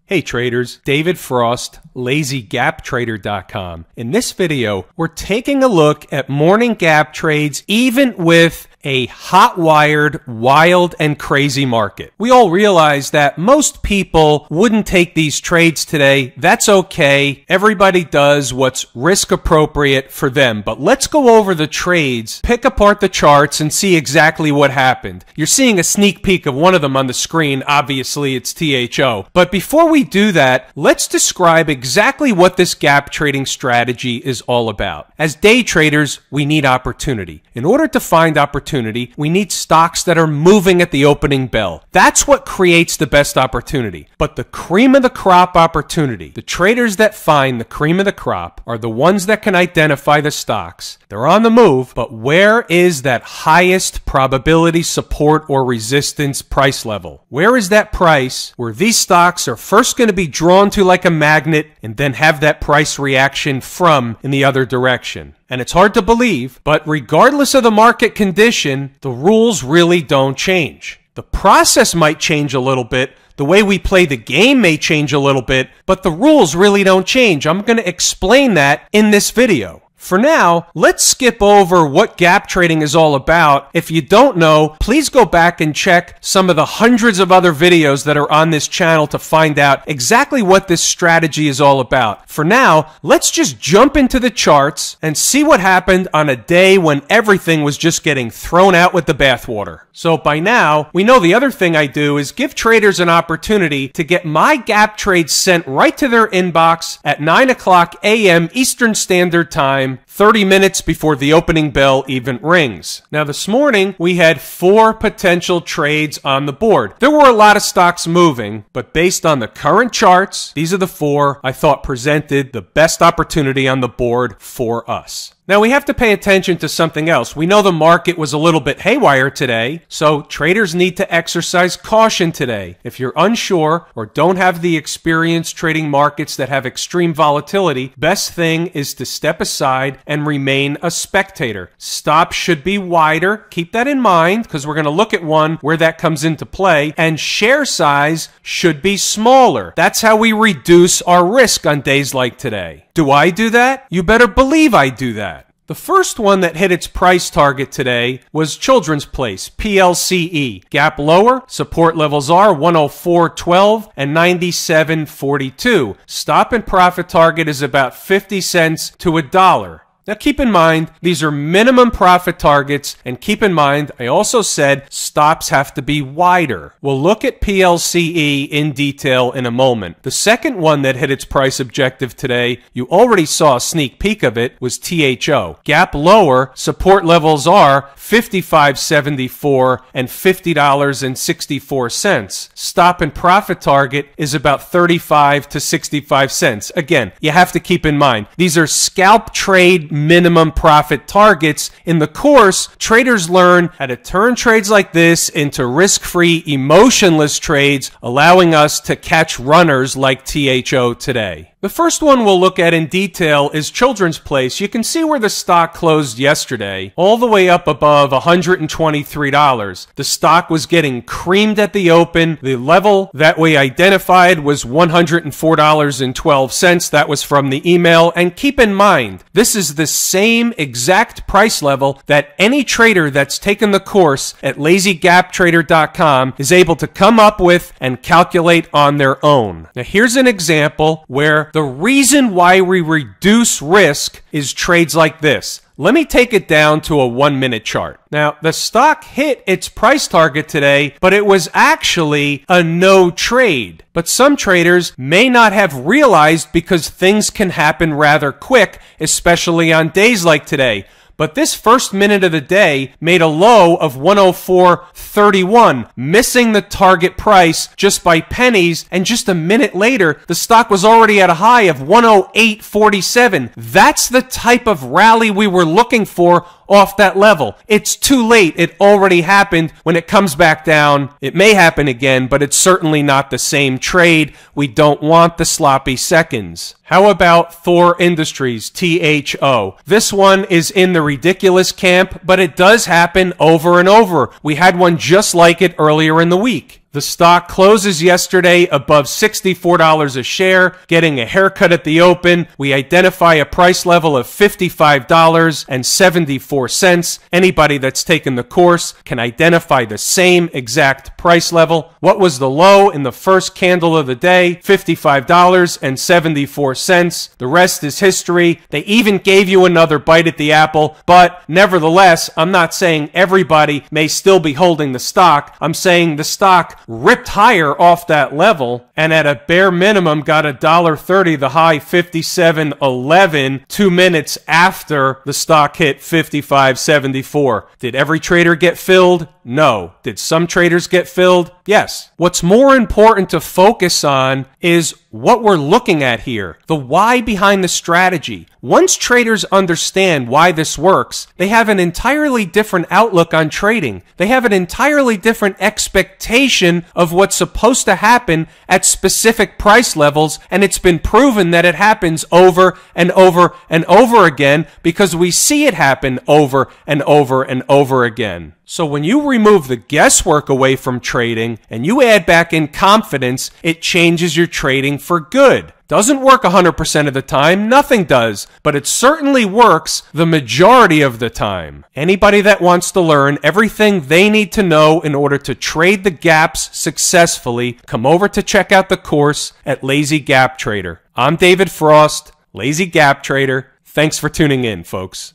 Hey traders, David Frost, LazyGapTrader.com. In this video, we're taking a look at morning gap trades even with a hot-wired, wild, and crazy market. We all realize that most people wouldn't take these trades today. That's okay. Everybody does what's risk appropriate for them. But let's go over the trades, pick apart the charts, and see exactly what happened. You're seeing a sneak peek of one of them on the screen. Obviously, it's THO. But before we do that, let's describe exactly what this gap trading strategy is all about. As day traders, we need opportunity. In order to find opportunity, we need stocks that are moving at the opening bell. That's what creates the best opportunity. But the cream of the crop opportunity, the traders that find the cream of the crop, are the ones that can identify the stocks. They're on the move, but where is that highest probability support or resistance price level? Where is that price where these stocks are first going to be drawn to like a magnet and then have that price reaction from in the other direction? And it's hard to believe, but regardless of the market condition, the rules really don't change. The process might change a little bit, the way we play the game may change a little bit, but the rules really don't change. I'm going to explain that in this video. For now, let's skip over what gap trading is all about. If you don't know, please go back and check some of the hundreds of other videos that are on this channel to find out exactly what this strategy is all about. For now, let's just jump into the charts and see what happened on a day when everything was just getting thrown out with the bathwater. So by now, we know the other thing I do is give traders an opportunity to get my gap trades sent right to their inbox at 9 o'clock a.m. Eastern Standard Time, 30 minutes before the opening bell even rings. Now this morning, we had 4 potential trades on the board. There were a lot of stocks moving, but based on the current charts, these are the 4 I thought presented the best opportunity on the board for us. Now we have to pay attention to something else. We know the market was a little bit haywire today, so traders need to exercise caution today. If you're unsure or don't have the experience trading markets that have extreme volatility, best thing is to step aside and remain a spectator. Stops should be wider. Keep that in mind because we're going to look at one where that comes into play, and share size should be smaller. That's how we reduce our risk on days like today. Do I do that? You better believe I do that. The first one that hit its price target today was Children's Place, PLCE. Gap lower, support levels are 104.12 and 97.42. Stop and profit target is about 50 cents to $1. Now keep in mind, these are minimum profit targets, and keep in mind, I also said stops have to be wider. We'll look at PLCE in detail in a moment. The second one that hit its price objective today, you already saw a sneak peek of it, was THO. Gap lower, support levels are 55.74 and $50.64. Stop and profit target is about 35 to 65 cents. Again, you have to keep in mind, these are scalp trade minimum profit targets. In the course, traders learn how to turn trades like this into risk-free, emotionless trades, allowing us to catch runners like THO today. The first one we'll look at in detail is Children's Place. You can see where the stock closed yesterday, all the way up above $123. The stock was getting creamed at the open. The level that we identified was $104.12. That was from the email. And keep in mind, this is the same exact price level that any trader that's taken the course at LazyGapTrader.com is able to come up with and calculate on their own. Now here's an example where the reason why we reduce risk is trades like this. Let me take it down to a 1-minute chart. Now, the stock hit its price target today, but it was actually a no trade. But some traders may not have realized because things can happen rather quick, especially on days like today. But this first minute of the day made a low of 104.31, missing the target price just by pennies, and just a minute later, the stock was already at a high of 108.47. That's the type of rally we were looking for off that level. It's too late. It already happened. When it comes back down, it may happen again, but it's certainly not the same trade. We don't want the sloppy seconds. How about Thor Industries, THO? This one is in the ridiculous camp, but it does happen over and over. We had one just like it earlier in the week. The stock closes yesterday above $64 a share, getting a haircut at the open. We identify a price level of $55.74. Anybody that's taken the course can identify the same exact price level. What was the low in the first candle of the day? $55.74. The rest is history. They even gave you another bite at the apple, but nevertheless, I'm not saying everybody may still be holding the stock. I'm saying the stock ripped higher off that level and at a bare minimum got $1.30, the high 57.11, 2 minutes after the stock hit 55.74. Did every trader get filled? No. Did some traders get filled? Yes. What's more important to focus on is what we're looking at here, the why behind the strategy. Once traders understand why this works, they have an entirely different outlook on trading. They have an entirely different expectation of what's supposed to happen at specific price levels, and it's been proven that it happens over and over and over again because we see it happen over and over and over again. So when you remove the guesswork away from trading and you add back in confidence, it changes your trading for good. Doesn't work 100% of the time, nothing does, but it certainly works the majority of the time. Anybody that wants to learn everything they need to know in order to trade the gaps successfully, come over to check out the course at Lazy Gap Trader. I'm David Frost, Lazy Gap Trader. Thanks for tuning in, folks.